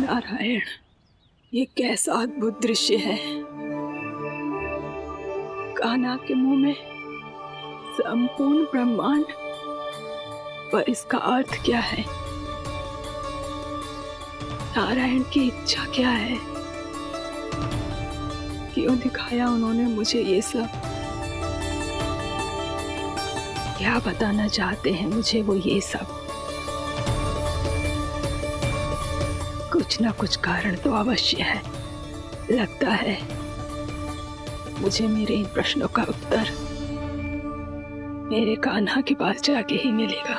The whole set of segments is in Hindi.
नारायण, ये कैसा अद्भुत दृश्य है। कान्हा के मुंह में संपूर्ण ब्रह्मांड, पर इसका अर्थ क्या है? नारायण की इच्छा क्या है? क्यों दिखाया उन्होंने मुझे ये सब? क्या बताना चाहते हैं मुझे वो ये सब? कुछ ना कुछ कारण तो अवश्य है। लगता है मुझे मेरे इन प्रश्नों का उत्तर मेरे कान्हा के पास जाके ही मिलेगा।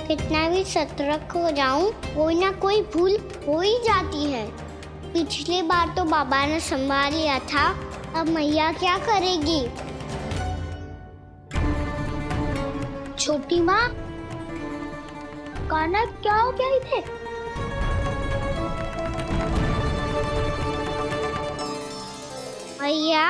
कितना भी सतर्क हो जाऊं, कोई ना कोई भूल हो ही जाती है। पिछली बार तो बाबा ने संभाल लिया था, अब मैया क्या करेगी? छोटी माँ, कान्हा क्या हो गया इधर? मैया,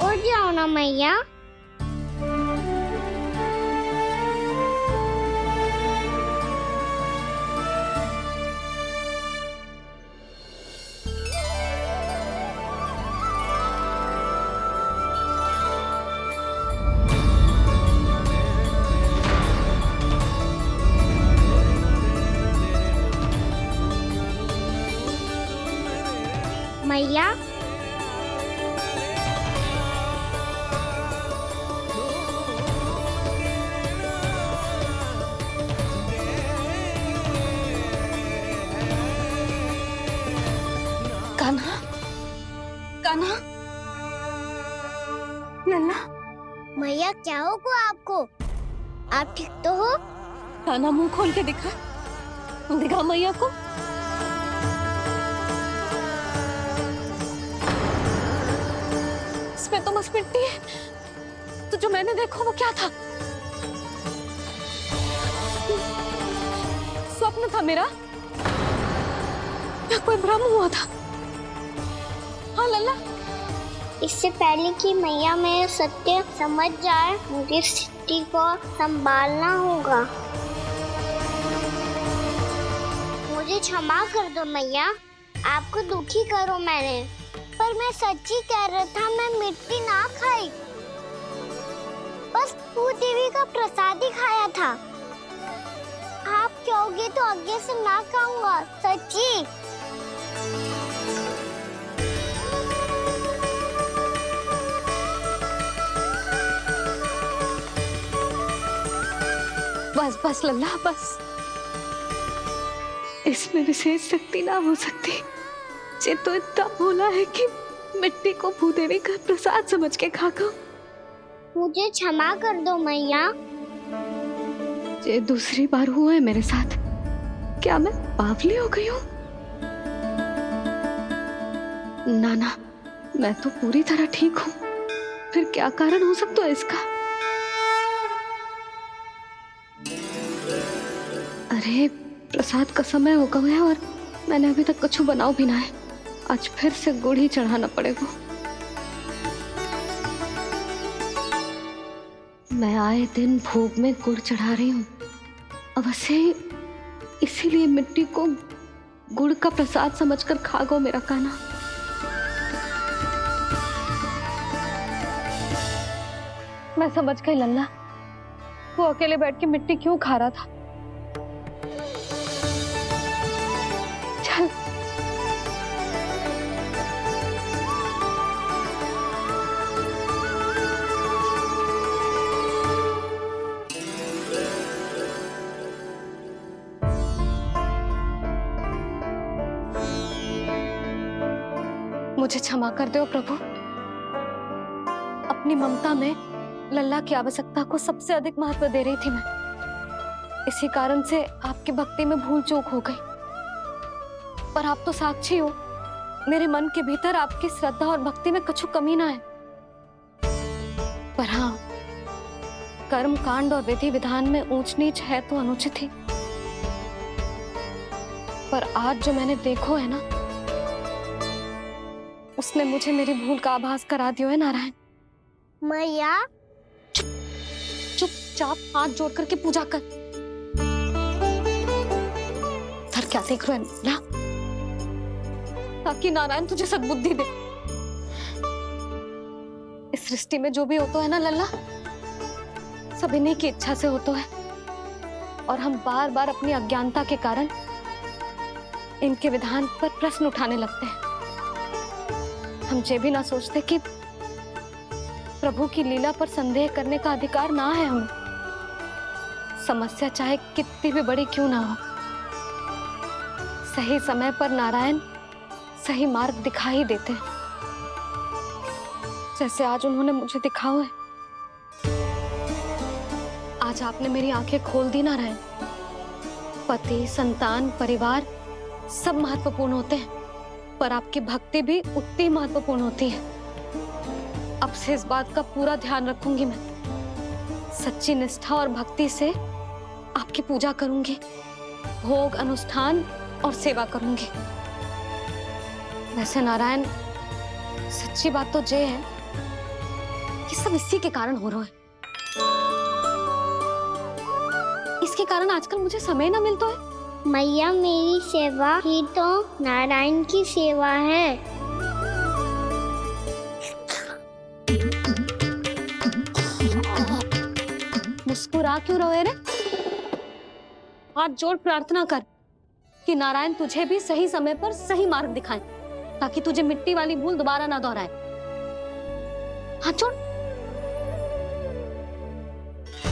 उठ जाओ ना मैया। मैया, कान्हा, कान्हा, लल्ला। मैया क्या होगा आपको? आप ठीक तो हो? कान्हा मुंह खोल के दिखा, दिखा मैया को। इसमें तो बस मिट्टी है, तो जो मैंने देखा वो क्या था? स्वप्न था मेरा या कोई भ्रम हुआ था? हाँ लल्ला, इससे पहले कि मैया मेरे सत्य समझ जाए, मुझे स्थिति को संभालना होगा। मुझे क्षमा कर दो मैया, आपको दुखी करो मैंने, पर मैं सच्ची कह रहा था, मैं मिट्टी ना खाई, बस भूदेवी का प्रसाद ही खाया था। आप कहोगे तो आगे से ना खाऊंगा, सच्ची। बस बस लल्ला, बस। इसमें विशेष शक्ति ना हो सकती। ये तो इतना भोला है कि मिट्टी को भूदेवी का प्रसाद समझ के खा गया। मुझे क्षमा कर दो मैया। ये दूसरी बार हुआ है मेरे साथ। क्या मैं बावली हो गई हूँ? ना ना, मैं तो पूरी तरह ठीक हूँ। फिर क्या कारण हो सकता है इसका? अरे प्रसाद का समय हो गया है और मैंने अभी तक कुछ बनाओ भी ना है। आज फिर से गुड़ ही चढ़ाना पड़ेगा। मैं आए दिन भोग में गुड़ चढ़ा रही हूँ, अवश्य इसीलिए मिट्टी को गुड़ का प्रसाद समझकर खा गो मेरा कान्हा। मैं समझ गई लल्ला, वो अकेले बैठ के मिट्टी क्यों खा रहा था। चल मुझे क्षमा कर दो प्रभु। अपनी ममता में लल्ला की आवश्यकता को सबसे अधिक महत्व दे रही थी मैं। इसी कारण से आपकी भक्ति में भूल चूक हो गई। पर आप तो साक्षी हो, मेरे मन के भीतर आपकी श्रद्धा और भक्ति में कुछ कमी ना है। पर हाँ, कर्म कांड और विधि विधान में ऊंच नीच है तो अनुचित ही। पर आज जो मैंने देखो है ना, उसने मुझे मेरी भूल का आभास करा दियो है नारायण। मैया चुपचाप हाथ जोड़ करके पूजा कर। सर क्या देख रहे हैं ना, ताकि नारायण तुझे सद्बुद्धि दे। इस सृष्टि में जो भी होता है ना लल्ला, सब इन्हीं की इच्छा से होता है, और हम बार बार अपनी अज्ञानता के कारण इनके विधान पर प्रश्न उठाने लगते हैं। हम ये भी ना सोचते कि प्रभु की लीला पर संदेह करने का अधिकार ना है हमें। समस्या चाहे कितनी भी बड़ी क्यों ना हो, सही समय पर नारायण सही मार्ग दिखा ही देते हैं, जैसे आज उन्होंने मुझे दिखाओ है। आज आपने मेरी आंखें खोल दी नारायण। पति, संतान, परिवार सब महत्वपूर्ण होते हैं, पर आपकी भक्ति भी उतनी महत्वपूर्ण होती है। अब से इस बात का पूरा ध्यान रखूंगी मैं। सच्ची निष्ठा और भक्ति से आपकी पूजा करूंगी, भोग, अनुष्ठान और सेवा करूंगी। वैसे नारायण, सच्ची बात तो ये है कि सब इसी के कारण हो रहा है। इसके कारण आजकल मुझे समय ना मिलता है। मैया, मेरी सेवा ही तो नारायण की सेवा है। मुस्कुरा क्यों रहे रे? हाथ जोड़ प्रार्थना कर कि नारायण तुझे भी सही समय पर सही मार्ग दिखाएं, ताकि तुझे मिट्टी वाली भूल दोबारा ना दोहराए। हाथ जोड़।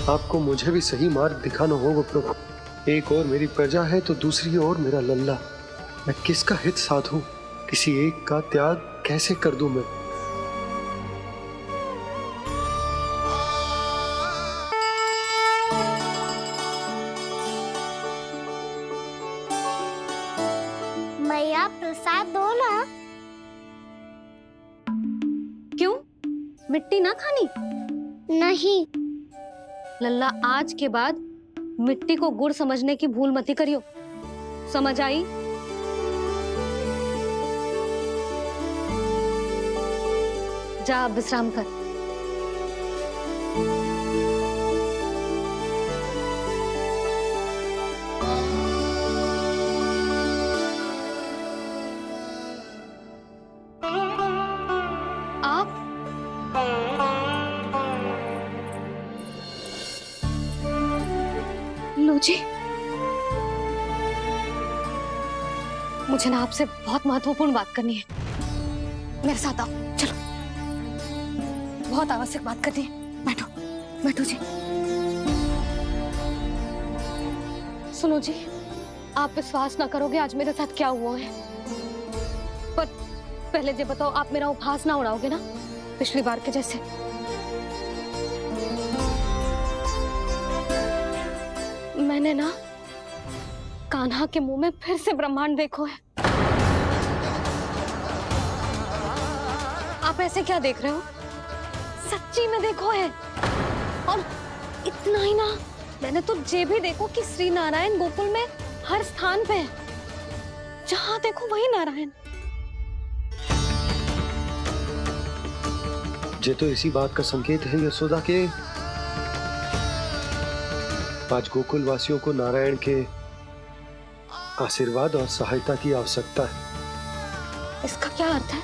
आपको मुझे भी सही मार्ग दिखाना होगा प्रभु। एक और मेरी प्रजा है तो दूसरी ओर मेरा लल्ला। मैं किसका हित साधूं? किसी एक का त्याग कैसे कर दूं मैं? मैया, प्रसाद दो ना। क्यों? मिट्टी ना खानी? नहीं। लल्ला, आज के बाद मिट्टी को गुड़ समझने की भूल मत करियो। समझ आई? जा अब विश्राम कर। आप लो जी, मुझे ना आपसे बहुत महत्वपूर्ण बात करनी है। मेरे साथ आओ, चलो। बहुत आवश्यक बात करनी है। बैठो, बैठो जी। सुनो जी, आप विश्वास ना करोगे आज मेरे साथ क्या हुआ है। पर पहले ये बताओ, आप मेरा उपहास ना उड़ाओगे ना, पिछली बार के जैसे? मैंने ना कान्हा के मुंह में फिर से ब्रह्मांड देखो है। आप ऐसे क्या देख रहे हो? सच्ची में देखो है। और इतना ही ना, मैंने तो ये भी देखो कि श्री नारायण गोकुल में हर स्थान पे है। जहां देखो वही नारायण। ये तो इसी बात का संकेत है यशोदा के आज गोकुल वासियों को नारायण के आशीर्वाद और सहायता की आवश्यकता है। इसका क्या अर्थ है?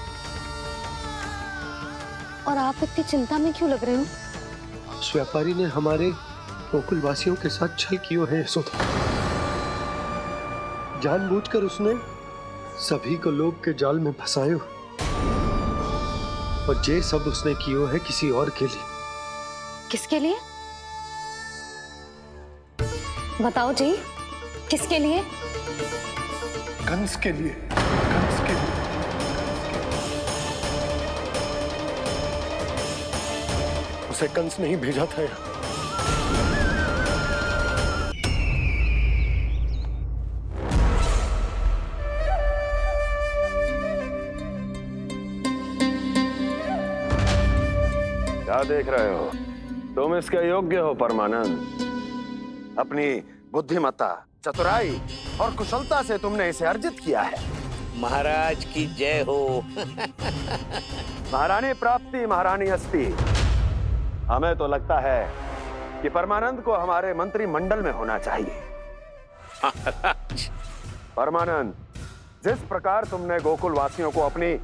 और आप इतनी चिंता में क्यों लग रहे हो? उस व्यापारी ने हमारे गोकुल वासियों के साथ छल किया है यशोदा। जानबूझकर उसने सभी को लोभ के जाल में फंसायो, और ये सब उसने किया है किसी और के लिए। किसके लिए? बताओ जी, किसके लिए? कंस के लिए। कंस के लिए। उसे कंस नहीं भेजा था यहाँ। क्या देख रहे हो? तुम इसके योग्य हो परमानंद। अपनी बुद्धिमत्ता, चतुराई और कुशलता से तुमने इसे अर्जित किया है। महाराज की जय हो। महारानी प्राप्ति महारानी अस्ति। हमें तो लगता है कि परमानंद को हमारे मंत्रिमंडल में होना चाहिए। महाराज, परमानंद, जिस प्रकार तुमने गोकुल वासियों को अपनी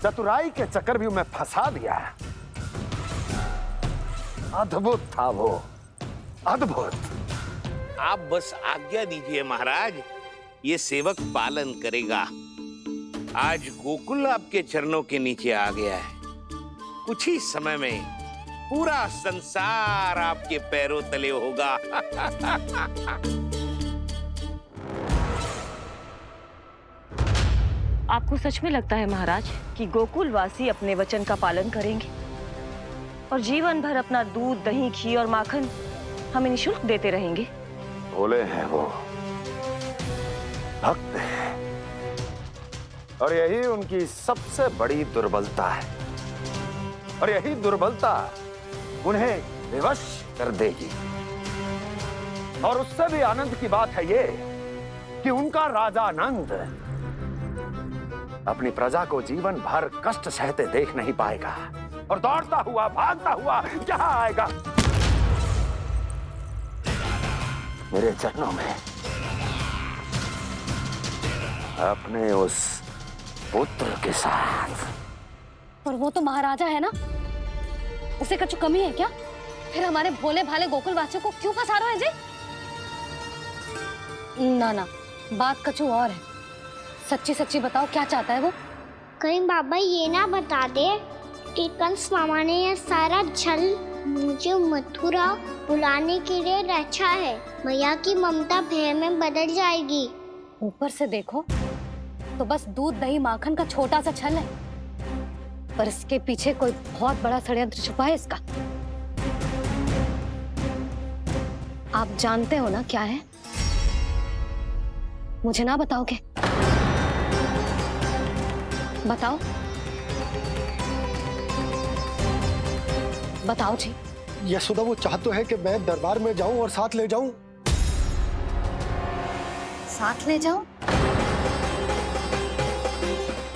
चतुराई के चक्रव्यूह में फंसा दिया, अद्भुत था वो, अद्भुत। आप बस आज्ञा दीजिए महाराज, ये सेवक पालन करेगा। आज गोकुल आपके चरणों के नीचे आ गया है। कुछ ही समय में पूरा संसार आपके पैरों तले होगा। आपको सच में लगता है महाराज कि गोकुलवासी अपने वचन का पालन करेंगे और जीवन भर अपना दूध, दही, घी और माखन हमें निःशुल्क देते रहेंगे? भोले हैं वो, भक्त हैं, और यही उनकी सबसे बड़ी दुर्बलता है। और यही दुर्बलता उन्हें विवश कर देगी। और उससे भी आनंद की बात है ये कि उनका राजा नंद अपनी प्रजा को जीवन भर कष्ट सहते देख नहीं पाएगा और दौड़ता हुआ, भागता हुआ यहाँ आएगा मेरे चरणों में अपने उस पुत्र के साथ। पर वो तो महाराजा है ना, उसे कुछ कमी है क्या? फिर हमारे भोले भाले गोकुल वासियों को क्यों फंसा रहे हैं जी? ना ना, बात कछु और है। सच्ची सच्ची बताओ, क्या चाहता है वो? कहीं बाबा ये ना बता दे कि कंस मामा ने यह सारा छल मुझे मथुरा बुलाने के लिए रचा है। मैया की ममता भय में बदल जाएगी। ऊपर से देखो तो बस दूध, दही, माखन का छोटा सा छल है, पर इसके पीछे कोई बहुत बड़ा षड्यंत्र छुपा है इसका। आप जानते हो ना क्या है? मुझे ना बताओगे? बताओ बताओ जी। यशोदा, वो चाह तो है कि मैं दरबार में जाऊं और साथ ले जाऊं। साथ ले जाओ?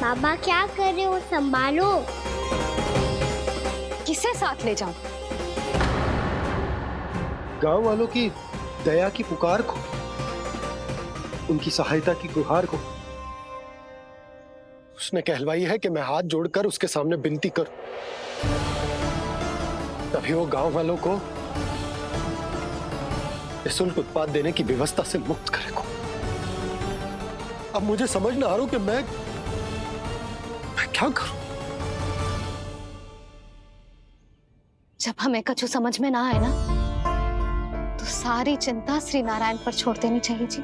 बाबा क्या कर रहे हो, संभालो। किसे साथ ले जाऊं? गांव वालों की दया की पुकार को, उनकी सहायता की गुहार को। उसने कहलवाई है कि मैं हाथ जोड़कर उसके सामने विनती करूं, तभी वो गांव वालों को निःशुल्क उत्पाद देने की व्यवस्था से मुक्त करेगा। अब मुझे समझ ना आ रहा कि मैं क्या करूं। जब हमें कछु समझ में ना आए ना, तो सारी चिंता श्री नारायण पर छोड़ देनी चाहिए जी।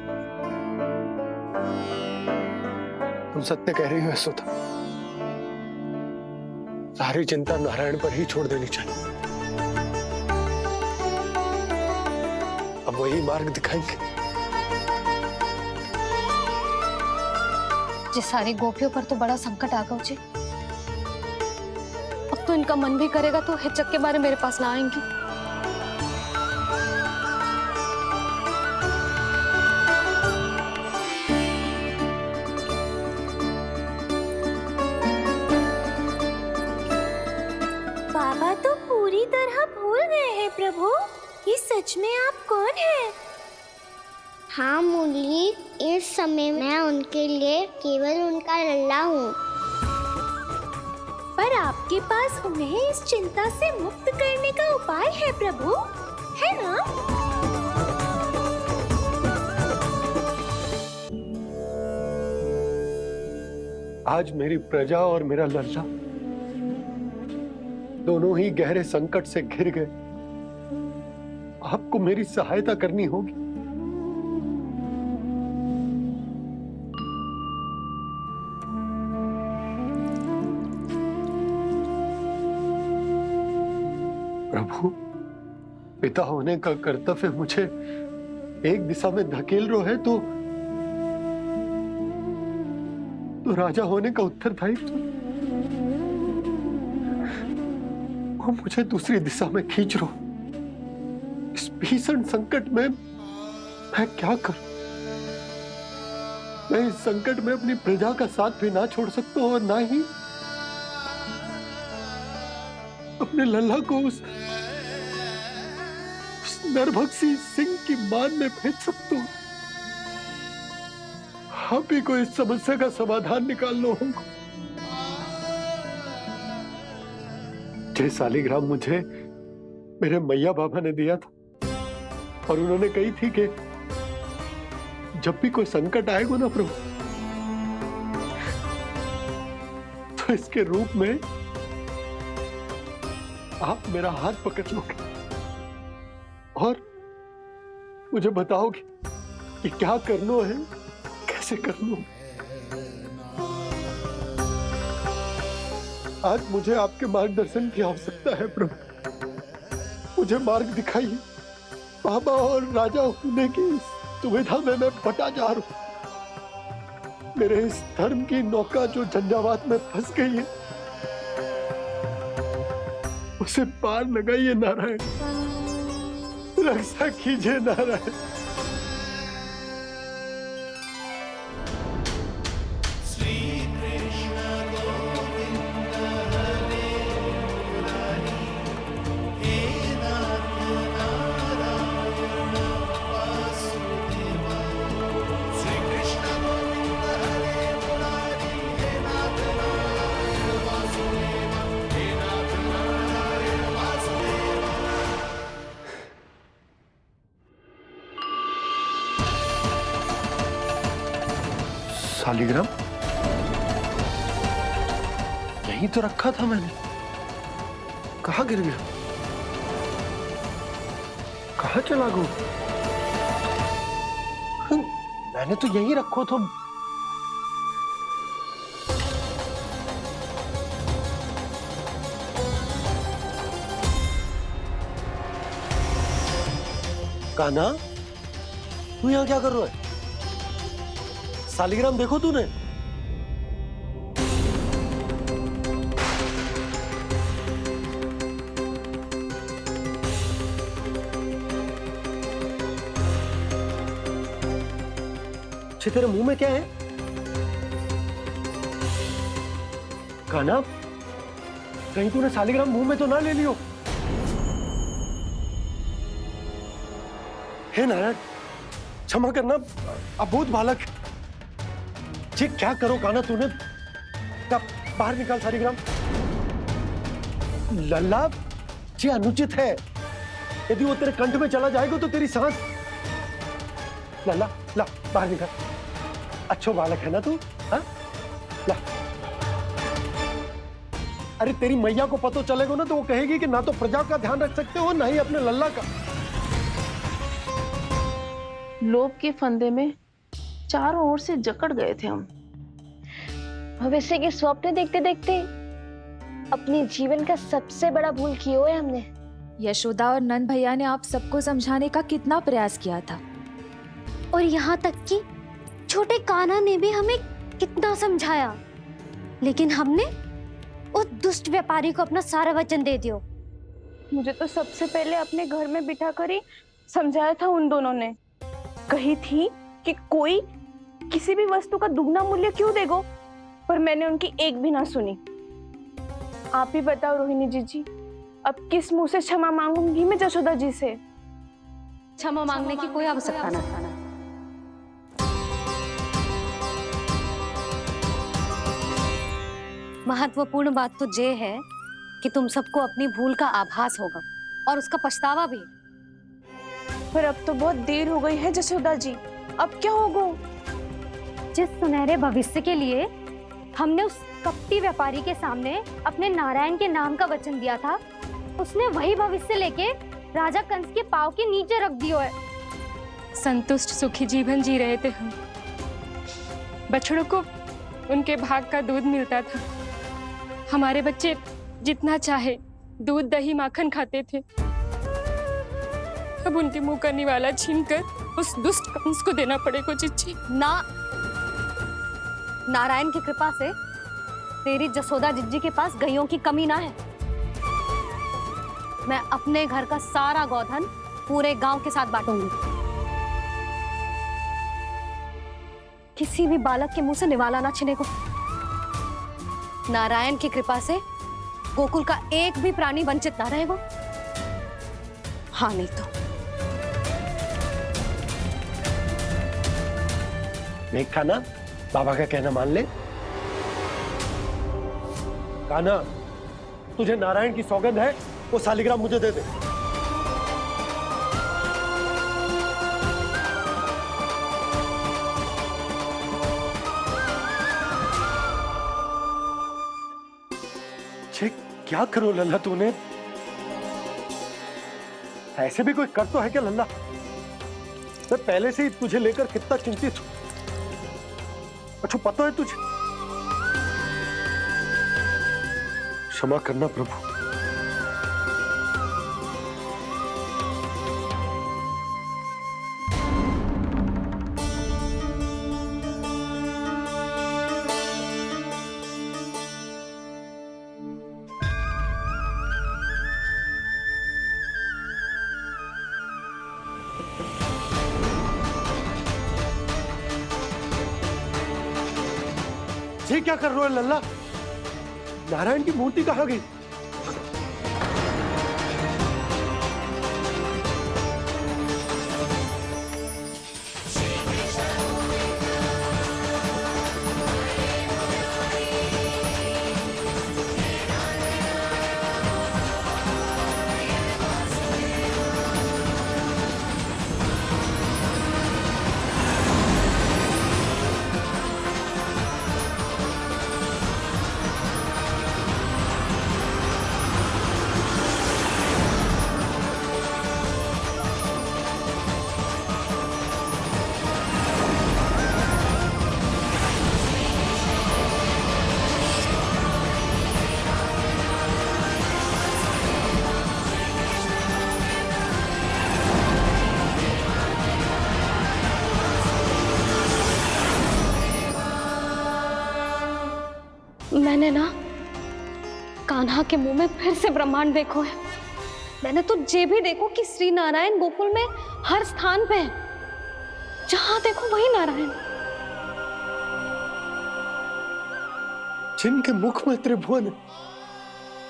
तुम सत्य कह रही हो यशोदा, सारी चिंता नारायण पर ही छोड़ देनी चाहिए। अब वही मार्ग दिखाएंगे। जी, सारी गोपियों पर तो बड़ा संकट आ गया जी। अब तो इनका मन भी करेगा तो हिचक के बारे मेरे पास ना आएंगी। बाबा तो पूरी तरह भूल गए हैं प्रभु, ये सच में आप कौन हैं? हाँ मुरली, इस समय मैं उनके लिए केवल उनका लल्ला हूँ। पर आपके पास उन्हें इस चिंता से मुक्त करने का उपाय है प्रभु, है ना? आज मेरी प्रजा और मेरा लल्ला दोनों ही गहरे संकट से घिर गए। आपको मेरी सहायता करनी होगी। प्रभु, पिता होने का कर्तव्य मुझे एक दिशा में धकेल रहा है तो राजा होने का उत्तरदायित्व वो मुझे दूसरी दिशा में खींच रहा। इस भीषण संकट में मैं क्या करूं? मैं इस संकट में अपनी प्रजा का साथ भी ना छोड़ सकता हूँ और ना ही अपने लल्ला को उस नरभक्षी सिंह की मान में भेज सकता हूँ। आप ही को इस समस्या का समाधान निकालना होगा। जय सालिग्राम मुझे मेरे मैया बाबा ने दिया था और उन्होंने कही थी कि जब भी कोई संकट आएगा ना प्रभु, तो इसके रूप में आप मेरा हाथ पकड़ लोगे और मुझे बताओगे कि क्या करना है, कैसे करना है। आज मुझे आपके मार्गदर्शन की आवश्यकता है प्रभु। मुझे मार्ग दिखाइए। बाबा और राजा होने की दुविधा में मैं बटा जा रहा हूं। मेरे इस धर्म की नौका जो झंझावात में फंस गई है, उसे पार लगाइए नारायण, रक्षा कीजिए नारायण। सालिग्राम यहीं तो रखा था मैंने, कहाँ गिर गया, कहाँ चला गया? मैंने तो यहीं रखो तो। कान्हा, तू यहाँ क्या कर रहा है? सालिग्राम देखो तूने? अच्छे, तेरे मुंह में क्या है? कान्हा, कहीं तूने सालिग्राम मुंह में तो ना ले लियो? हे नारायण, क्षमा करना, अबोध बालक। जी क्या करो कान्हा तूने? क्या बाहर निकाल सालिग्राम। लल्ला जी अनुचित है, यदि वो तेरे कंठ में चला जाएगा तो तेरी सांस। लल्ला ला बाहर निकाल। अच्छो बालक है ना तू? हाँ ला। अरे तेरी मैया को पता चलेगा ना तो वो कहेगी कि ना तो प्रजा का ध्यान रख सकते हो ना ही अपने लल्ला का। लोभ के फंदे में चारों ओर से जकड़ गए थे हम। भविष्य के स्वप्न देखते देखते अपने जीवन का सबसे बड़ा भूल किया है हमने। यशोदा और नंद भैया ने आप सबको समझाने का कितना प्रयास किया था, और यहाँ तक कि छोटे कान्हा ने भी हमें कितना समझाया, लेकिन हमने उस दुष्ट व्यापारी को अपना सारा वचन दे दिया। मुझे तो सबसे पहले अपने घर में बिठा कर ही समझाया था उन दोनों ने। कही थी कि कोई किसी भी वस्तु का दुगना मूल्य क्यों देगा, पर मैंने उनकी एक भी ना सुनी। आप ही बताओ रोहिणी जी, अब किस मुंह से क्षमा मांगूंगी मैं जशोदा जी से? क्षमा मांगने की कोई आवश्यकता ना। महत्वपूर्ण बात तो ये है कि तुम सबको अपनी भूल का आभास होगा और उसका पछतावा भी। पर अब तो बहुत देर हो गई है जशोदा जी, अब क्या होगा? जिस सुनहरे भविष्य के लिए हमने उस कपटी व्यापारी के सामने अपने नारायण के नाम का वचन दिया था, उसने वही भविष्य लेके राजा कंस के पांव के नीचे रख दिया है। संतुष्ट सुखी जीवन जी रहे थे हम। बछड़ों को उनके भाग का दूध मिलता था। हमारे बच्चे जितना चाहे दूध दही माखन खाते थे। अब उनके मुंह का निवाला छीनकर उस दुष्ट कंस को देना पड़ेगा चिच्ची। ना, नारायण की कृपा से तेरी जसोदा जिज्जी के पास गायों की कमी ना है। मैं अपने घर का सारा गोधन पूरे गांव के साथ बांटूंगी। किसी भी बालक के मुंह से निवाला ना छिने को। नारायण की कृपा से गोकुल का एक भी प्राणी वंचित ना रहेगा। हाँ नहीं तो देख कान्हा, बाबा का कहना मान ले। कान्हा, तुझे नारायण की सौगंध है, वो शालिग्राम मुझे दे दे। छे, क्या करो लल्ला तूने? ऐसे भी कोई कर तो है क्या लल्ला? मैं पहले से ही तुझे लेकर कितना चिंतित हूं। अच्छा पता है तुझे? क्षमा करना प्रभु। ये क्या कर रहे हो लल्ला? नारायण की मूर्ति कहाँ गई? मैंने ना कान्हा के मुंह में फिर से ब्रह्मांड देखो है। मैंने तो जे भी देखो कि श्री नारायण गोकुल में हर स्थान पे है, जहां देखो वही नारायण। जिनके मुख में त्रिभुवन है,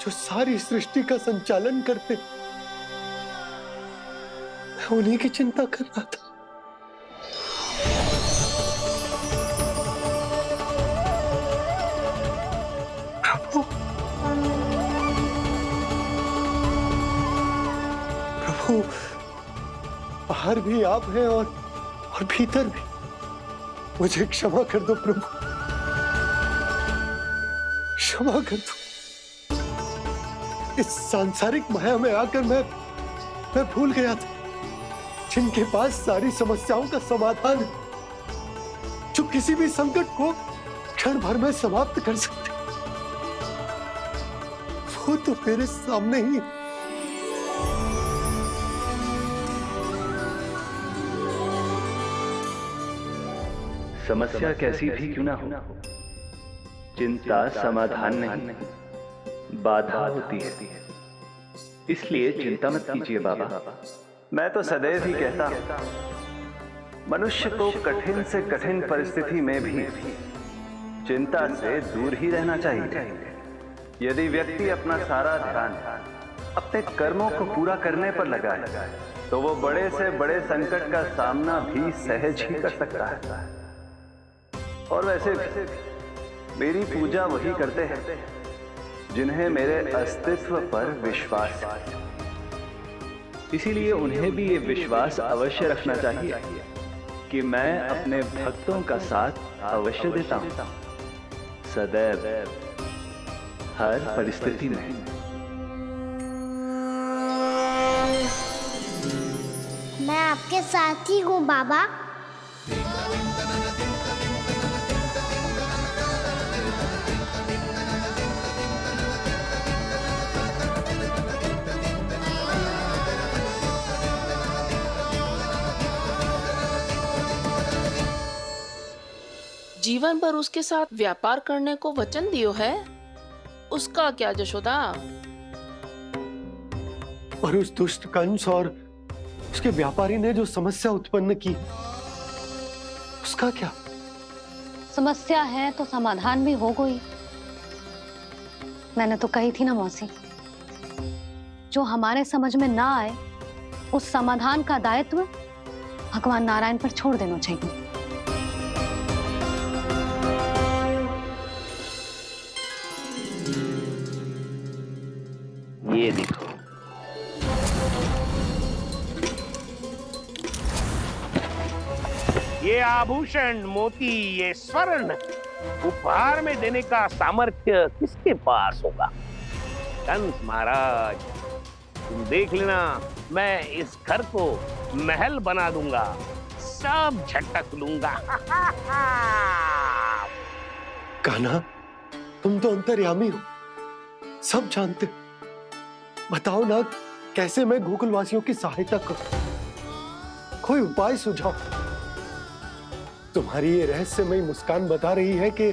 जो सारी सृष्टि का संचालन करते, मैं उन्हीं की चिंता कर रहा था। प्रभु, प्रभु, बाहर भी आप हैं और भीतर भी। मुझे क्षमा कर दो प्रभु, क्षमा कर दो। इस सांसारिक माया में आकर मैं भूल गया था, जिनके पास सारी समस्याओं का समाधान है, जो किसी भी संकट को क्षण भर में समाप्त कर सकते, वो तो मेरे सामने ही। समस्या कैसी भी क्यों ना हो, चिंता समाधान नहीं, बाधा होती है। इसलिए चिंता मत कीजिए बाबा। मैं तो सदैव ही कहता हूं, मनुष्य को कठिन से कठिन परिस्थिति में भी चिंता से दूर ही रहना चाहिए। यदि व्यक्ति अपना सारा ध्यान अपने कर्मों को पूरा करने पर लगाए, तो वो बड़े से बड़े संकट का सामना भी सहज ही कर सकता है। और वैसे भी मेरी पूजा वही करते हैं जिन्हें मेरे अस्तित्व पर विश्वास है। इसीलिए उन्हें भी ये विश्वास अवश्य रखना चाहिए कि मैं अपने भक्तों का साथ अवश्य देता हूं, सदैव, हर परिस्थिति में। मैं आपके साथ ही हूँ बाबा। जीवन भर उसके साथ व्यापार करने को वचन दियो है, उसका क्या यशोदा? और उस दुष्ट कंस और उसके व्यापारी ने जो समस्या उत्पन्न की, उसका क्या? समस्या है तो समाधान भी होगा ही। मैंने तो कही थी ना मौसी, जो हमारे समझ में ना आए उस समाधान का दायित्व भगवान नारायण पर छोड़ देना चाहिए। ये देखो, ये आभूषण, मोती, ये स्वर्ण उपहार में देने का सामर्थ्य किसके पास होगा? कंस महाराज, तुम देख लेना, मैं इस घर को महल बना दूंगा, सब झटक लूंगा। कान्हा, तुम तो अंतर्यामी हो, सब जानते हो। बताओ ना, कैसे मैं गोकुलवासियों की सहायता करूं? कोई उपाय सुझाओ। तुम्हारी ये रहस्यमयी मुस्कान बता रही है कि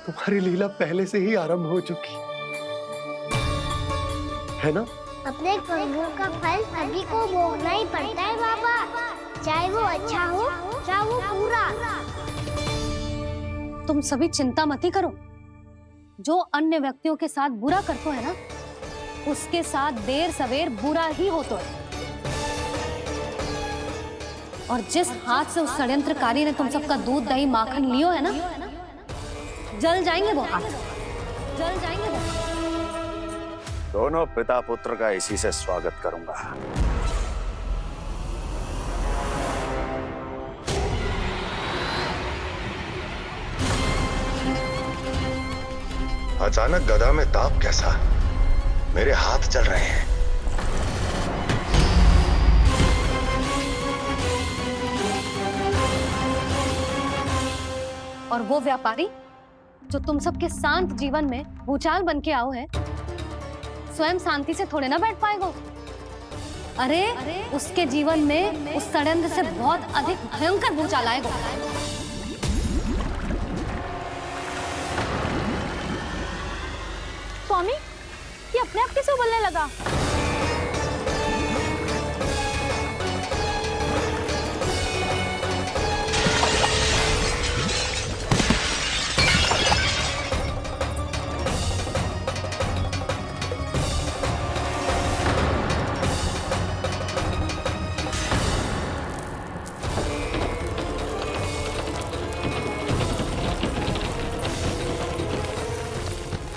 तुम्हारी लीला पहले से ही आरंभ हो चुकी है ना? अपने कर्मों का फल सभी को भोगना ही पड़ता है बाबा, चाहे वो अच्छा हो चाहे वो बुरा। तुम सभी चिंता मत ही करो। जो अन्य व्यक्तियों के साथ बुरा करते है ना, उसके साथ देर सवेर बुरा ही होता है। और जिस हाथ से उस षड्यंत्रकारी ने तुम सबका दूध दही माखन लियो है ना, जल जाएंगे वो हाथ, जल जाएंगे वो। दोनों पिता पुत्र का इसी से स्वागत करूंगा। अचानक गदा में ताप कैसा? मेरे हाथ चल रहे हैं। और वो व्यापारी जो तुम सबके शांत जीवन में भूचाल बन के आओ है, स्वयं शांति से थोड़े ना बैठ पाएगा। अरे उसके जीवन में उस षड्यंत्र से बहुत अधिक भयंकर भूचाल आएगा। स्वामी, ये अपने आप कैसे उबलने लगा?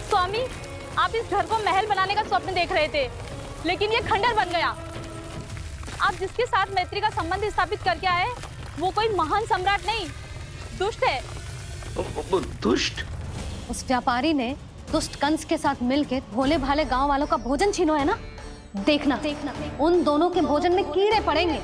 स्वामी, आप इस घर को महल बनाने का स्वप्न देख रहे थे, लेकिन ये खंडर बन गया। आप जिसके साथ मैत्री का संबंध स्थापित करके आए, वो कोई महान सम्राट नहीं, दुष्ट है। दुष्ट? उस व्यापारी ने दुष्ट कंस के साथ मिलकर भोले भाले गांव वालों का भोजन छीनो है ना। देखना उन दोनों के भोजन में कीड़े पड़ेंगे।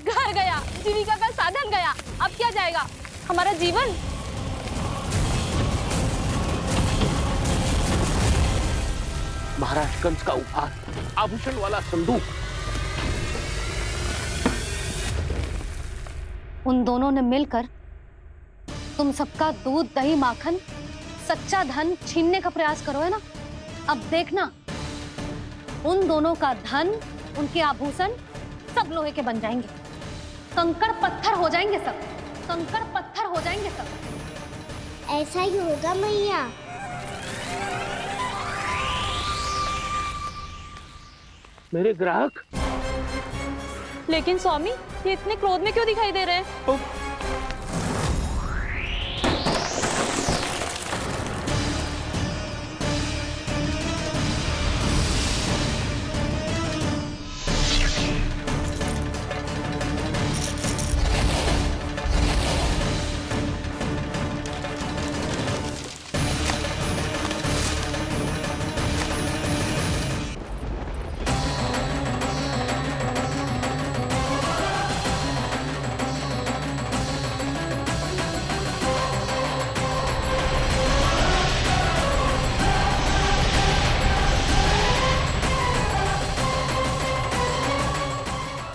घर गया, जीविका का साधन गया, अब क्या जाएगा हमारा जीवन? महाराज कंस का उपहार, आभूषण वाला संदूक। उन दोनों ने मिलकर तुम सबका दूध दही माखन सच्चा धन छीनने का प्रयास करो है ना। अब देखना उन दोनों का धन, उनके आभूषण सब लोहे के बन जाएंगे, कंकड़ पत्थर हो जाएंगे सब, कंकड़ पत्थर हो जाएंगे सब। ऐसा ही होगा मैया। मेरे ग्राहक? लेकिन स्वामी, ये इतने क्रोध में क्यों दिखाई दे रहे हैं?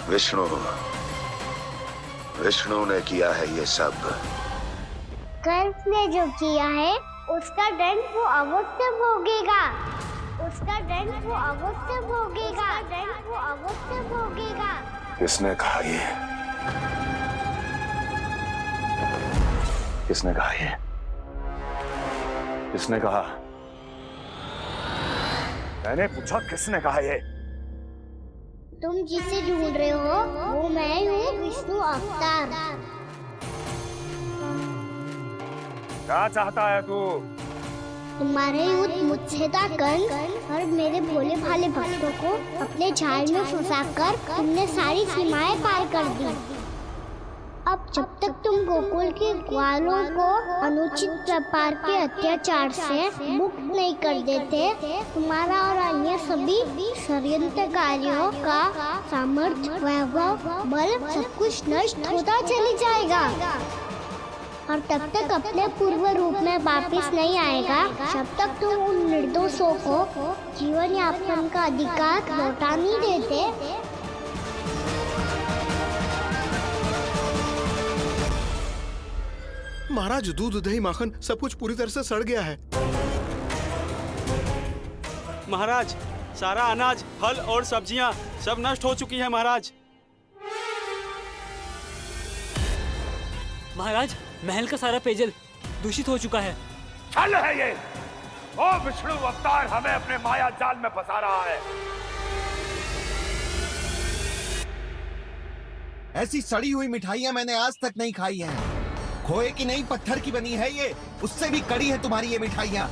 विष्णु ने किया है ये सब। कंस ने जो किया है उसका दंड वो अवश्य भोगेगा। उसका दंड वो अवश्य भोगेगा। दंड वो अवश्य भोगेगा। किसने कहा ये? किसने कहा ये? किसने कहा? मैंने पूछा किसने कहा ये? तुम जिसे ढूंढ रहे हो वो मैं हूँ, विष्णु अवतार। क्या चाहता है तू? तुम्हारे युद्ध मुझसे था कंस, और मेरे भोले भाले भक्तों को अपने जाल में फंसाकर तुमने सारी सीमाएं पार कर दी। अब जब तक तुम गोकुल के ग्वालों को अनुचित प्रकार के अत्याचार से मुक्त नहीं कर देते, तुम्हारा और अन्य सभी षड्यंत्रकारियों का सामर्थ्य, वैभव, बल सब कुछ नष्ट होता चली जाएगा। और तब तक अपने पूर्व रूप में वापस नहीं आएगा जब तक तुम उन निर्दोषों को जीवन यापन का अधिकार लौटा नहीं देते। महाराज, दूध, दही, माखन सब कुछ पूरी तरह से सड़ गया है। महाराज, सारा अनाज, फल और सब्जियां सब नष्ट हो चुकी है महाराज। महाराज, महल का सारा पेयजल दूषित हो चुका है। छल है ये। ओ विष्णु अवतार हमें अपने माया जाल में फंसा रहा है। ऐसी सड़ी हुई मिठाइयां मैंने आज तक नहीं खाई हैं। खोए की नहीं, पत्थर की बनी है ये, उससे भी कड़ी है तुम्हारी ये मिठाइयां।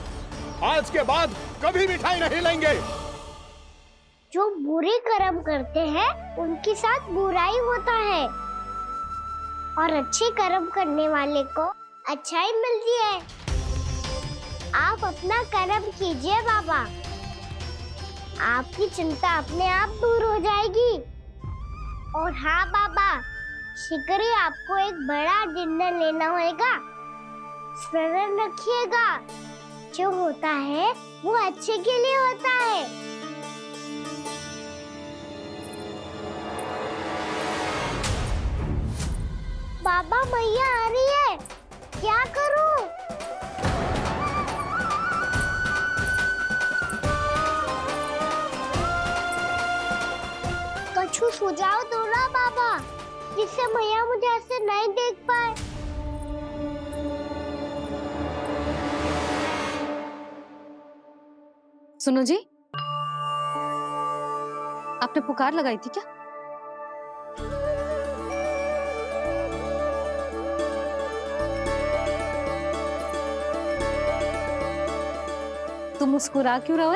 आज के बाद कभी मिठाई नहीं लेंगे। जो बुरे कर्म करते हैं उनके साथ बुराई होता है, और अच्छे कर्म करने वाले को अच्छाई मिलती है। आप अपना कर्म कीजिए बाबा, आपकी चिंता अपने आप दूर हो जाएगी। और हाँ बाबा, शीघ्र ही आपको एक बड़ा डिनर लेना होगा। स्मरण रखिएगा, जो होता है वो अच्छे के लिए होता है। बाबा, मैया आ रही है, क्या करूं? कछु सुझाव दो ना बाबा, जिससे मैया मुझे ऐसे नहीं देख पाए। सुनो जी, आपने पुकार लगाई थी क्या? तुम मुस्कुरा क्यों रहे हो?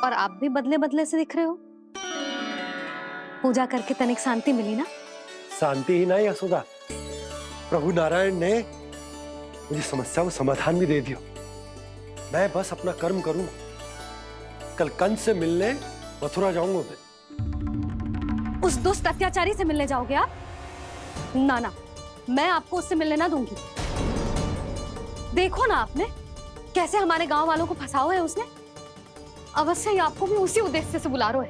और आप भी बदले बदले से दिख रहे हो। पूजा करके तनिक शांति मिली ना? शांति ही नहीं यशोदा, प्रभु नारायण ने मुझे समस्या को समाधान भी दे दिया। मैं बस अपना कर्म करूं। कल कंस से मिलने मथुरा जाऊंगा मैं। उस दुष्ट अत्याचारी से मिलने जाओगे आप? ना ना, मैं आपको उससे मिलने ना दूंगी। देखो ना आपने कैसे हमारे गांव वालों को फंसा हुआ है उसने। अवश्य ही आपको भी उसी उद्देश्य से बुला रहा है।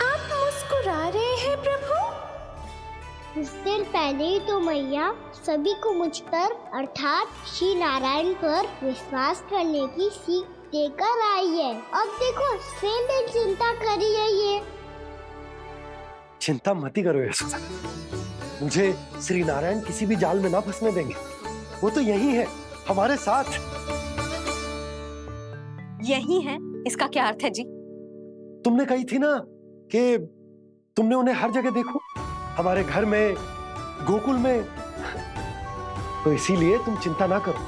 आप मुस्कुरा रहे हैं प्रभु? कुछ देर पहले ही तो मैया सभी को मुझ पर अर्थात श्री नारायण पर विश्वास करने की सीख देकर आई है। अब देखो स्वयं भी चिंता करी है ये। चिंता मत करो यशोदा, मुझे श्री नारायण किसी भी जाल में ना फंसने देंगे। वो तो यही है हमारे साथ। यही है, इसका क्या अर्थ है जी? तुमने कही थी ना कि तुमने उन्हें हर जगह देखो, हमारे घर में, गोकुल में। तो इसीलिए तुम चिंता ना करो,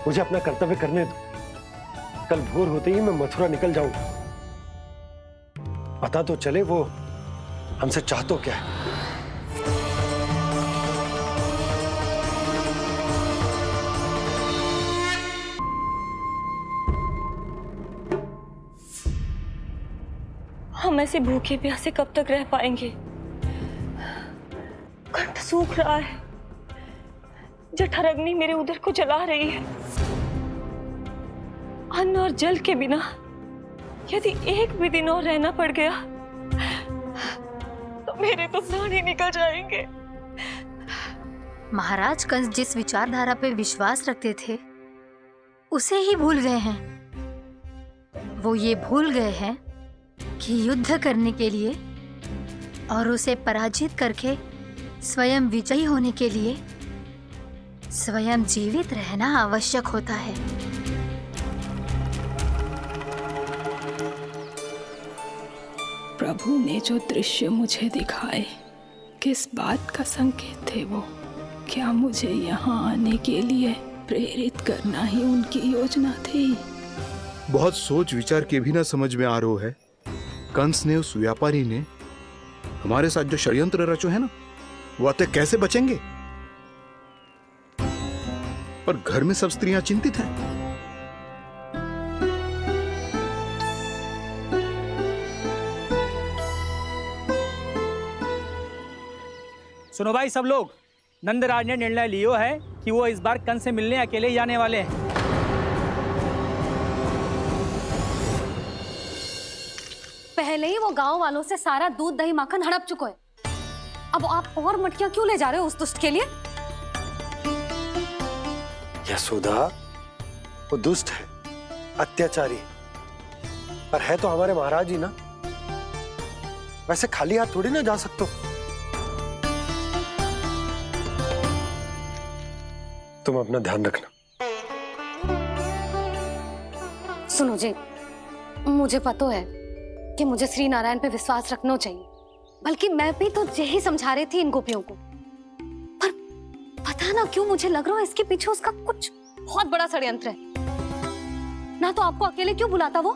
मुझे अपना कर्तव्य करने दो। कल भोर होते ही मैं मथुरा निकल जाऊंगा। पता तो चले वो हमसे चाहतो क्या है। हम ऐसे भूखे प्यासे कब तक रह पाएंगे? कंठ सूख रहा है, जठराग्नि मेरे उदर को जला रही है। अन्न और जल के बिना यदि एक भी दिन और रहना पड़ गया तो मेरे तो प्राण ही निकल जाएंगे। महाराज कंस जिस विचारधारा पे विश्वास रखते थे उसे ही भूल गए हैं। वो ये भूल गए हैं कि युद्ध करने के लिए और उसे पराजित करके स्वयं विजयी होने के लिए स्वयं जीवित रहना आवश्यक होता है। प्रभु ने जो दृश्य मुझे दिखाए, किस बात का संकेत थे वो? क्या मुझे यहाँ आने के लिए प्रेरित करना ही उनकी योजना थी? बहुत सोच विचार के भी ना समझ में आ रहा है। कंस ने, उस व्यापारी ने हमारे साथ जो षड्यंत्र रचो है ना, वो आते कैसे बचेंगे? पर घर में सब स्त्रियां चिंतित हैं। सुनो भाई सब लोग, नंदराज ने निर्णय लियो है कि वो इस बार कंस से मिलने अकेले ही आने वाले हैं। पहले ही वो गांव वालों से सारा दूध दही माखन हड़प चुके हैं। अब आप और मटकियां क्यों ले जा रहे हो उस दुष्ट के लिए? यशोदा, वो दुष्ट है, अत्याचारी, पर है तो हमारे महाराज ही ना। वैसे खाली हाथ थोड़ी ना जा सकते। तुम अपना ध्यान रखना। सुनो जी, मुझे पता है कि मुझे श्री नारायण पे विश्वास रखना चाहिए, बल्कि मैं भी तो यही समझा रही थी इन गोपियों को। पर पता ना क्यों मुझे लग रहा है इसके पीछे उसका कुछ बहुत बड़ा षड्यंत्र है। ना तो आपको अकेले क्यों बुलाता वो?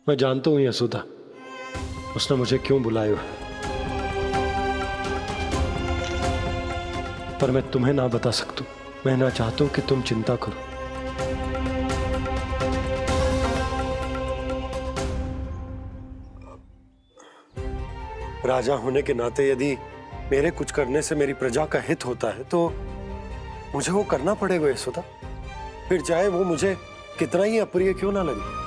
मैं जानता हूं यशोदा, उसने मुझे क्यों बुलाया है, पर मैं तुम्हें ना बता सकता। मैं ना चाहता हूं कि तुम चिंता करो। राजा होने के नाते यदि मेरे कुछ करने से मेरी प्रजा का हित होता है तो मुझे वो करना पड़ेगा यशोदा, फिर चाहे वो मुझे कितना ही अप्रिय क्यों ना लगे।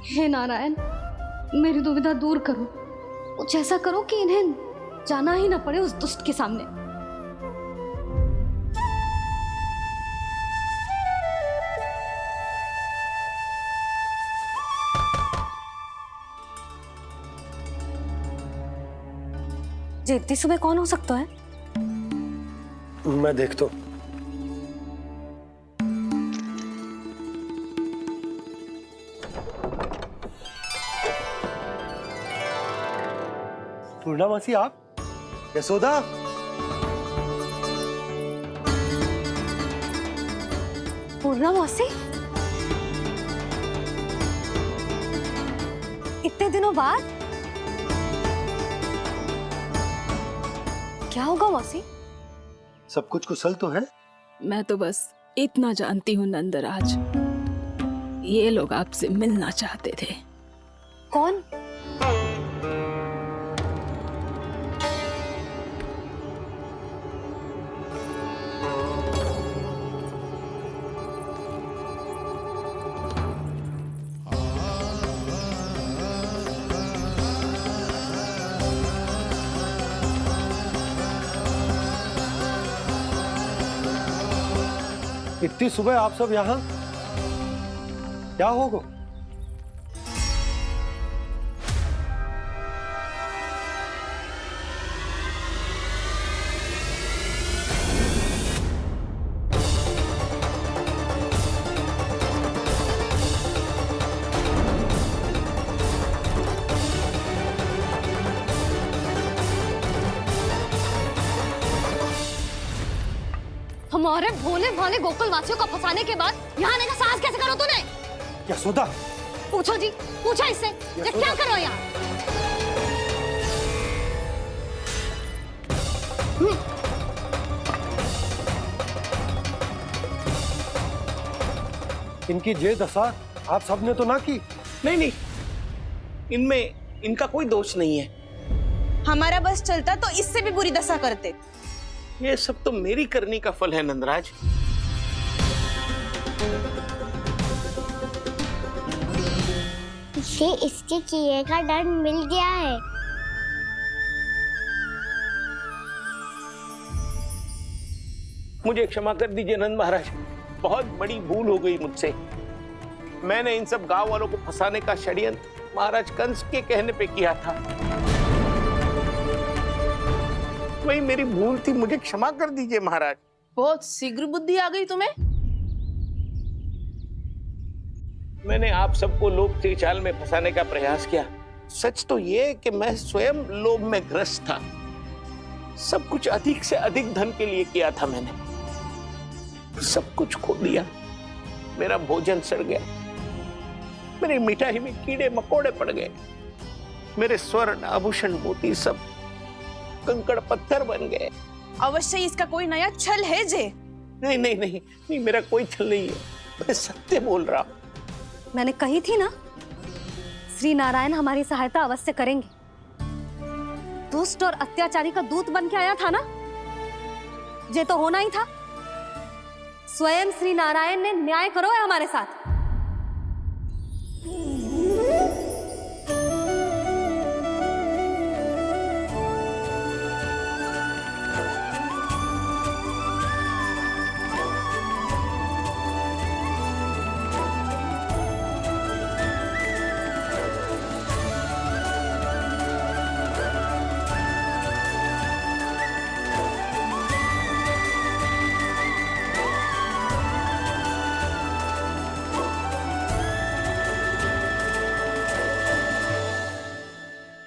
हे नारायण, मेरी दुविधा दूर करो। कुछ ऐसा करो कि इन्हें जाना ही ना पड़े उस दुष्ट के सामने। जी इतनी सुबह कौन हो सकता है? मैं देखता हूं। पूर्णा मासी, आप? यशोदा, पूर्णा मासी, इतने दिनों बाद? क्या होगा मौसी? सब कुछ कुशल तो है? मैं तो बस इतना जानती हूँ नंदराज, ये लोग आपसे मिलना चाहते थे। कौन? इतनी सुबह आप सब यहाँ? क्या होगा? हमारे भोले भाले गोकुल वासियों को फंसाने के बाद यहाँ आने का साहस कैसे करो तूने? यशोदा, पूछो जी, पूछो इससे, ये क्या करो यहाँ? इनकी ये दशा आप सबने तो ना की? नहीं नहीं, इनमें इनका कोई दोष नहीं है। हमारा बस चलता तो इससे भी बुरी दशा करते। ये सब तो मेरी करनी का फल है नंदराज। इसे इसके किए का दंड मिल गया है। मुझे क्षमा कर दीजिए नंद महाराज, बहुत बड़ी भूल हो गई मुझसे। मैंने इन सब गांव वालों को फंसाने का षड्यंत्र महाराज कंस के कहने पे किया था। वही मेरी भूल थी, मुझे क्षमा कर दीजिए महाराज। बहुत शीघ्र बुद्धि आ गई तुम्हें। मैंने आप सबको लोभ के जाल में फंसाने का प्रयास किया। सच तो ये कि मैं स्वयं लोभ में ग्रस्त था। सब कुछ अधिक से अधिक धन के लिए किया था मैंने। सब कुछ खो दिया। मेरा भोजन सड़ गया, मेरी मिठाई में कीड़े मकोड़े पड़ गए, मेरे स्वर्ण आभूषण मोती सब कंकड़ पत्थर बन गए। अवश्य इसका कोई नया छल है जे। नहीं नहीं नहीं नहीं, मेरा कोई छल नहीं है, मैं सत्य बोल रहा हूं। मैंने कही थी ना, श्री नारायण हमारी सहायता अवश्य करेंगे। दुष्ट और अत्याचारी का दूत बन के आया था ना, ये तो होना ही था। स्वयं श्री नारायण ने न्याय करो है हमारे साथ।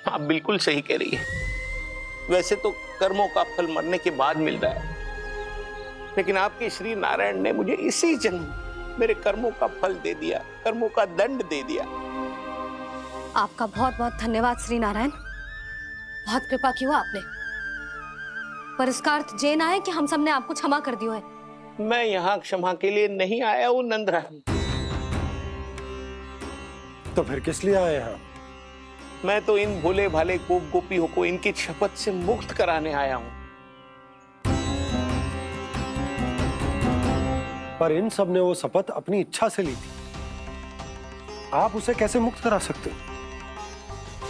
आप बिल्कुल सही कह रही है। वैसे तो कर्मों का फल मरने के बाद मिल रहा है, लेकिन आपके श्री नारायण ने मुझे इसी जन्म मेरे कर्मों का फल दे दिया, कर्मों का दंड दे दिया। आपका बहुत बहुत धन्यवाद श्री नारायण, बहुत कृपा की हो आपने। पर इसका अर्थ ये ना है कि हम सबने आपको क्षमा कर दिया है। मैं यहाँ क्षमा के लिए नहीं आया हूँ नंदरानी। तो फिर किस लिए आए हैं? मैं तो इन भोले भाले गोप गोपियों को इनकी शपथ से मुक्त कराने आया हूं। पर इन सब ने वो शपथ अपनी इच्छा से ली थी, आप उसे कैसे मुक्त करा सकते?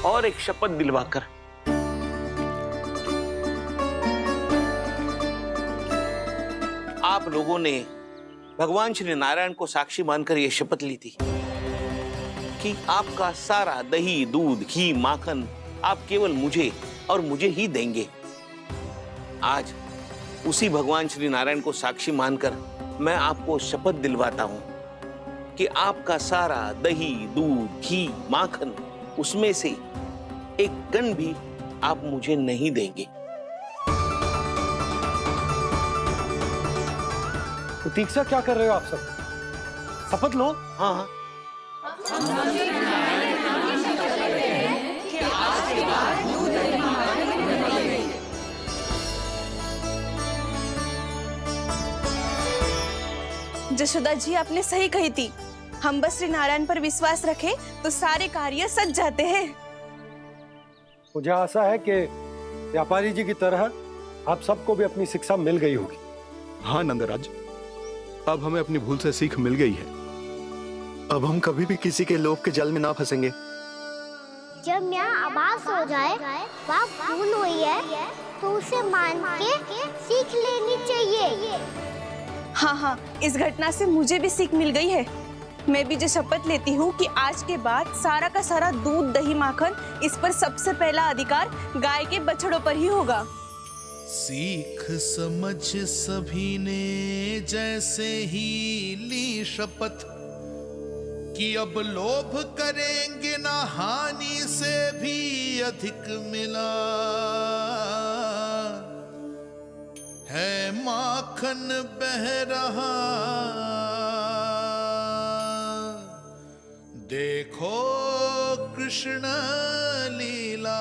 और एक शपथ दिलवाकर। आप लोगों ने भगवान श्री नारायण को साक्षी मानकर यह शपथ ली थी कि आपका सारा दही, दूध, घी, माखन आप केवल मुझे और मुझे ही देंगे। आज उसी भगवान श्री नारायण को साक्षी मानकर मैं आपको शपथ दिलवाता हूं कि आपका सारा दही, दूध, घी, माखन, उसमें से एक कण भी आप मुझे नहीं देंगे। प्रतीक्षा क्या कर रहे हो आप सब? शपथ लो। हाँ हाँ। जशोदा जी आपने सही कही थी, हम बस श्री नारायण पर विश्वास रखें तो सारे कार्य सज जाते हैं। मुझे आशा है कि व्यापारी जी की तरह आप सबको भी अपनी शिक्षा मिल गई होगी। हाँ नंदराज, अब हमें अपनी भूल से सीख मिल गई है। अब हम कभी भी किसी के लोभ के जाल में ना फंसेंगे। जब यहाँ आभास हो जाए वहाँ भूल हुई है तो उसे मान के सीख लेनी चाहिए। हाँ हाँ, इस घटना से मुझे भी सीख मिल गई है। मैं भी जो शपथ लेती हूँ कि आज के बाद सारा का सारा दूध, दही, माखन, इस पर सबसे पहला अधिकार गाय के बछड़ों पर ही होगा। सीख समझ सभी ने जैसे ही ली शपथ कि अब लोभ करेंगे ना हानि से भी अधिक मिला है, माखन बह रहा देखो कृष्ण लीला,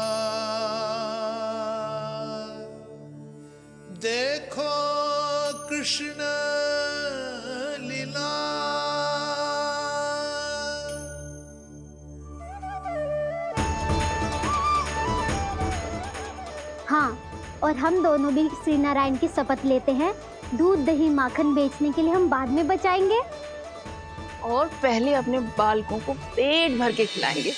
देखो कृष्ण लीला। हाँ, और हम दोनों भी श्री नारायण की शपथ लेते हैं, दूध दही माखन बेचने के लिए हम बाद में बचाएंगे और पहले अपने बालकों को पेट भर के खिलाएंगे।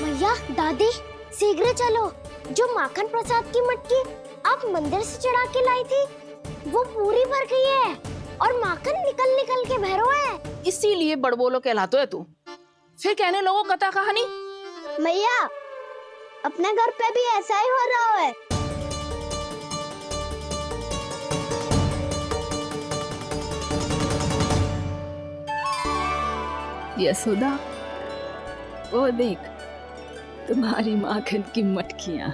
भैया, दादी, शीघ्र चलो। जो माखन प्रसाद की मटकी आप मंदिर से चढ़ा के लाई थी, वो पूरी भर गई है और माखन निकल निकल के भरो है। इसीलिए बड़बोलो कहलाते है तू। फिर कहने लोगों कथा कहानी। भैया, अपने घर पे भी ऐसा ही हो रहा है। यशोदा, वो देख तुम्हारी माखन की मटकियां।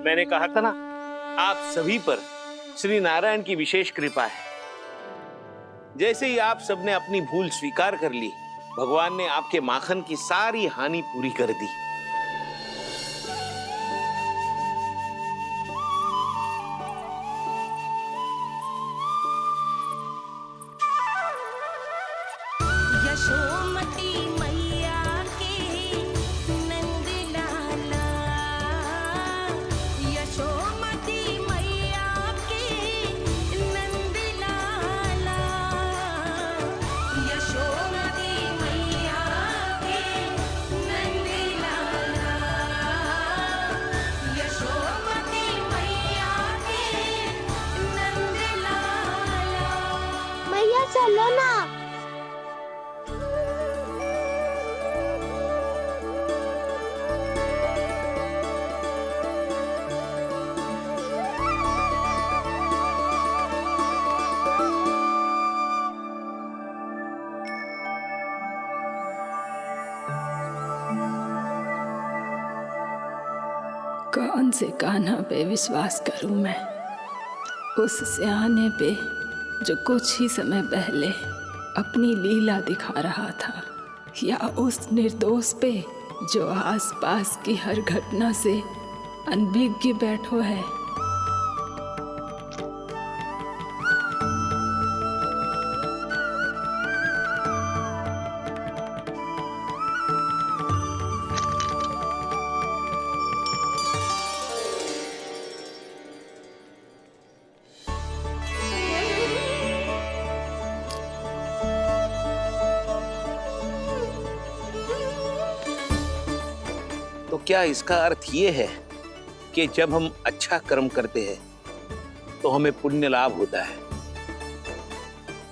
मैंने कहा था ना, आप सभी पर श्री नारायण की विशेष कृपा है। जैसे ही आप सबने अपनी भूल स्वीकार कर ली, भगवान ने आपके माखन की सारी हानि पूरी कर दी। यशोमती मैया के नंद लाला, यशोमती मैया के नंद लाला, यशोमती मैया के नंद लाला, यशोमती मैया के नंद लाला। मैया चलो ना। कौन से कान्हा पे विश्वास करूं मैं? उस सियाने पे जो कुछ ही समय पहले अपनी लीला दिखा रहा था, या उस निर्दोष पे जो आसपास की हर घटना से अनभिज्ञ बैठो है? तो क्या इसका अर्थ ये है कि जब हम अच्छा कर्म करते हैं तो हमें पुण्य लाभ होता है,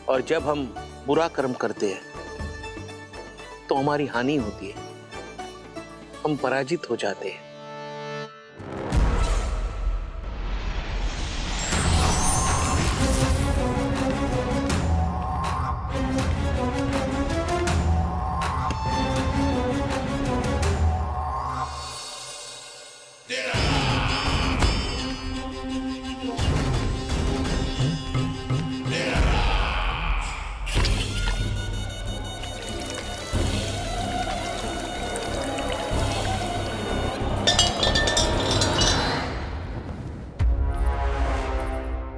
और जब हम बुरा कर्म करते हैं तो हमारी हानि होती है, हम पराजित हो जाते हैं?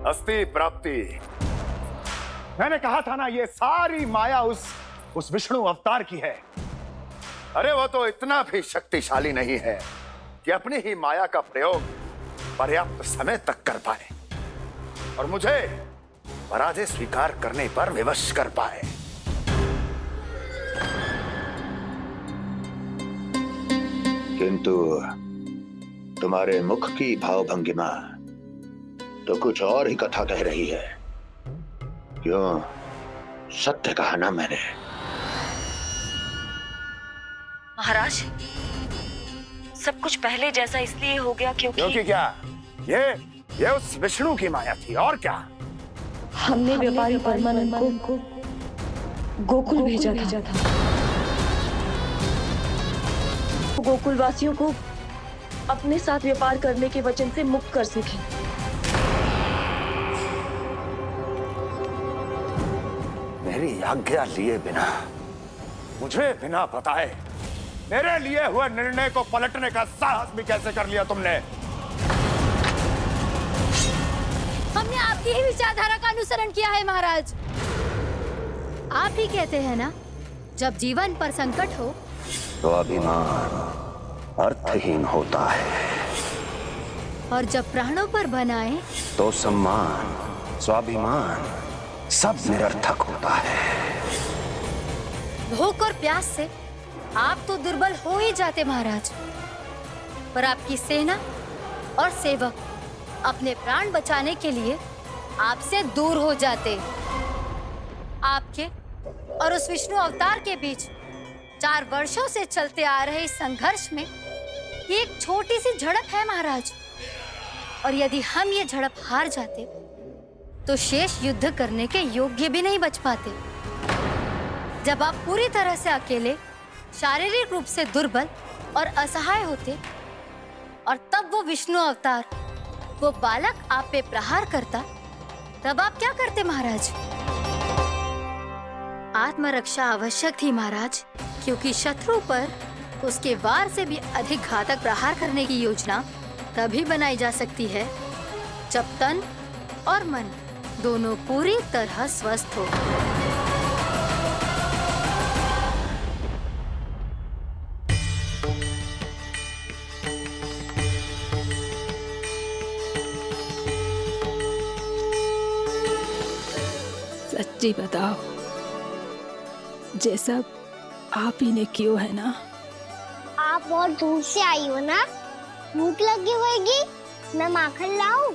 अस्ति प्राप्ति। मैंने कहा था ना, ये सारी माया उस विष्णु अवतार की है। अरे वो तो इतना भी शक्तिशाली नहीं है कि अपनी ही माया का प्रयोग पर्याप्त समय तक कर पाए और मुझे पराजय स्वीकार करने पर विवश कर पाए। किंतु तुम्हारे मुख की भावभंगिमा तो कुछ और ही कथा कह रही है। क्यों? सत्य कहा ना मैंने। महाराज, सब कुछ पहले जैसा इसलिए हो गया क्योंकि क्या? ये उस विष्णु की माया थी, और क्या? हमने व्यापारी परमानंद को गोकुल भेजा था। गोकुल वासियों को अपने साथ व्यापार करने के वचन से मुक्त कर सके। मेरी आज्ञा लिए बिना, मुझे बिना बताए मेरे लिए हुए निर्णय को पलटने का साहस भी कैसे कर लिया तुमने? हमने आपकी ही विचारधारा का अनुसरण किया है महाराज। आप ही कहते हैं ना, जब जीवन पर संकट हो तो अभिमान अर्थहीन होता है, और जब प्राणों पर बनाए तो सम्मान स्वाभिमान सब निरर्थक होता है। भूख और प्यास से आप तो दुर्बल हो ही जाते महाराज, पर आपकी सेना और सेवक अपने प्राण बचाने के लिए आपसे दूर हो जाते। आपके और उस विष्णु अवतार के बीच 4 वर्षों से चलते आ रहे इस संघर्ष में ये एक छोटी सी झड़प है महाराज, और यदि हम ये झड़प हार जाते तो शेष युद्ध करने के योग्य भी नहीं बच पाते। जब आप पूरी तरह से अकेले, शारीरिक रूप से दुर्बल और असहाय होते, और तब वो विष्णु अवतार, वो बालक आप पे प्रहार करता, तब आप क्या करते महाराज? आत्मरक्षा आवश्यक थी महाराज, क्योंकि शत्रु पर उसके वार से भी अधिक घातक प्रहार करने की योजना तभी बनाई जा सकती है जब तन और मन दोनों पूरी तरह स्वस्थ हो। सच्ची बताओ, ये सब आप ही ने क्यों है ना? आप बहुत दूर से आई हो ना, भूख लगी होगी। मैं माखन लाऊं?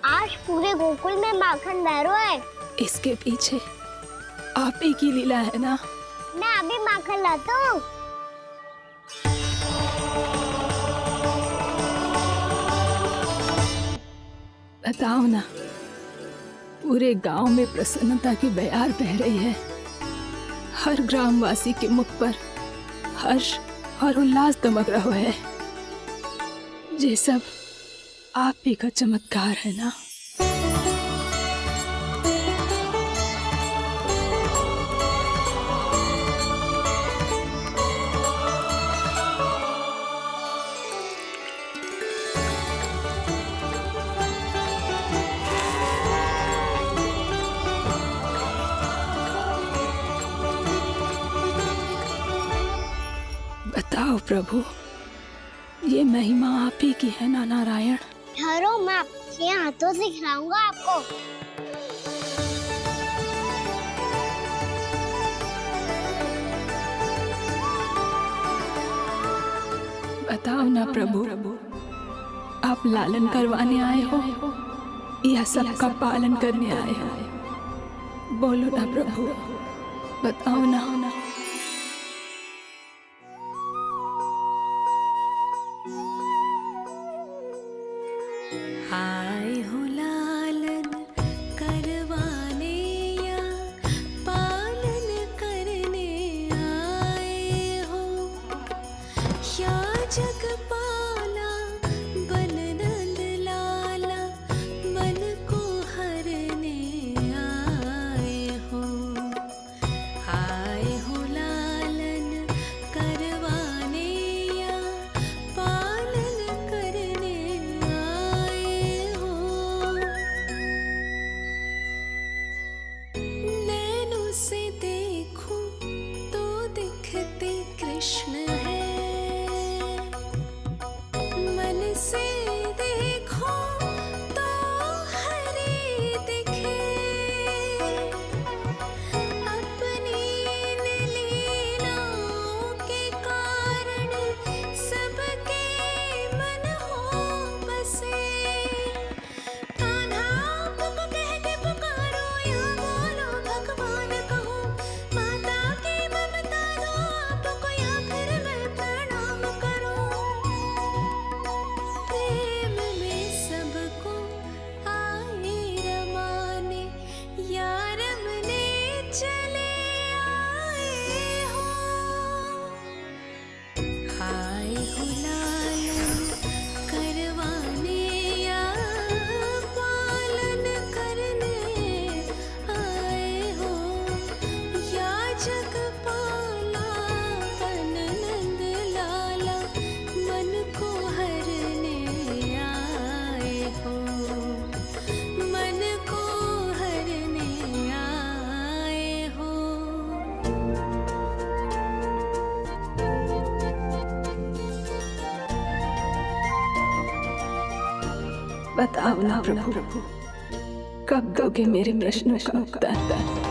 आज पूरे गोकुल में माखन बह रहा है। इसके पीछे आप ही की लीला है ना? मैं अभी माखन लाता हूँ। बताओ ना, पूरे गांव में प्रसन्नता की बयार बह रही है। हर ग्रामवासी के मुख पर हर्ष और उल्लास दमक रहा है। ये सब आप ही का चमत्कार है ना? बताओ प्रभु, ये महिमा आप ही की है ना नारायण? ठहरो, मैं आपके हाथों से खिलाऊंगा आपको। बताओ ना प्रभु, आप लालन करवाने आए हो या सबका पालन करने आए हो? बोलो ना प्रभु, बताओ ना। आए हो लालन करवाने या पालन करने आए हो, या जगपाला बन नंद लाला मन को हरने आए हो। आए हो लालन करवाने या पालन करने आए हो। नैनों से देखूं तो दिखते कृष्ण है, मन से देखो तो हरि दिखे। अपनी लीलाओं के कारण सबके मन हो बसे। कान्हा आपको कह के पुकारो या बोलो भगवान कहो, माता की ममता दो आपको या फिर मैं प्रणाम करूं। बताओ ना प्रभु, कब दोगे मेरे प्रश्नों का उत्तर?